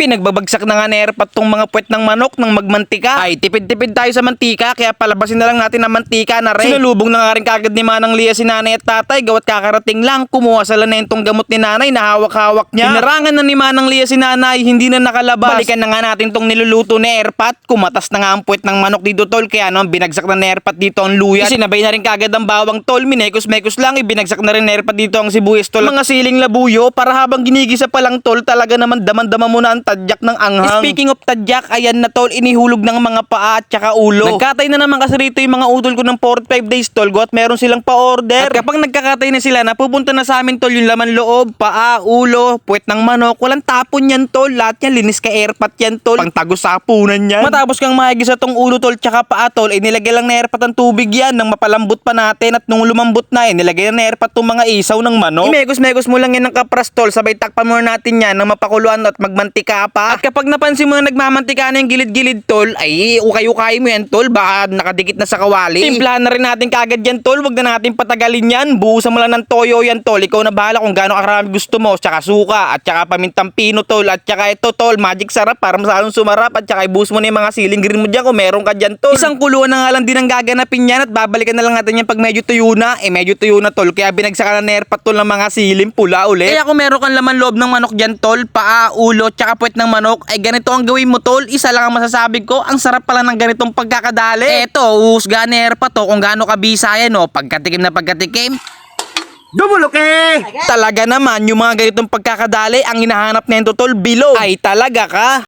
Pinagbabagsak na nga ni Erpat tong mga puwet ng manok ng magmantika. Ay, tipid-tipid tayo sa mantika, kaya palabasin na lang natin ang mantika na rin. Sinulubong na nga rin kagad ni Manang Lia si nanay at tatay, gawat kakarating lang, kumuha sa lanentong gamot ni nanay na hawak-hawak niya. Inarangan na ni Manang Lia si nanay, hindi na nakalabas. Balikan na nga natin tong niluluto ni Erpat. Kumatas na nga ang puwet ng manok dito, tol, kaya binagsak na ni Erpat dito ang luya. Sinabay na rin kagad ang bawang, tol, minekos-mekos lang, ibinagsak na rin ni Erpat dito ang sibuyas, tol, mga siling labuyo, para habang ginigisa pa lang, tol, talaga naman daman-dama mo na ang tadyak ng anghang. Speaking of tadyak, ayan na, tol, inihulog ng mga paa at saka ulo. Nagkatay na naman kasi rito yung mga utol ko ng 4-5 days, tol, at meron silang pa-order. At kapag nagkakatay na sila, napupunta na sa amin, tol, yung laman loob, paa, ulo, puwet ng manok, walang tapon yan, tol, lahat yan linis ka Erpat yan, tol, pang tagos sa hapunan yan. Matapos kang mahigisa tong ulo, tol, tsaka paa, tol, nilagay lang na Erpat ang tubig yan nang mapalambot pa natin, at nung lumambot na, nilagay na Erpat tong mga isaw ng manok. Imegos-megos mo lang yan ng kapras, tol, sabay takpan mo natin yan nang mapakuluan at magmantika pa. At kapag napansin mo na nagmamantika na yung gilid-gilid, tol, ay ukay-ukay mo yan, tol, baka nakadikit na sa kawali. Timplahan na rin natin kagad yan, tol, wag na natin patagalin yan, buhusan mo lang ng toyo yan, tol, ikaw na bahala kung gaano karami gusto mo, tsaka suka, at tsaka pamintang pino, tol, at tsaka ito, tol, magic sarap para masalong sumarap, at tsaka ibuhos mo na yung mga siling green mo dyan kung meron ka dyan, tol. Isang kuluan na nga lang din ang gaganapin yan, at babalikan na lang natin yan pag medyo tuyo na, medyo tuyo na, tol, kaya binagsakan na Erpat, tol, ng mga siling pula ulit. Kaya kung meron kang laman loob ng manok dyan, tol, paa, ulo, tsaka puwet ng manok, ay ganito ang gawin mo, tol, isa lang ang masasabi ko, ang sarap pala ng ganitong pagkakadali. Eto, uhusga ni Erpat, to, kung gaano kabisa yan, pagkatikim na pagkatikim. Dumuluke! Talaga naman, yung mga ganitong pagkakadali, ang hinahanap nito, tol, below. Ay talaga ka.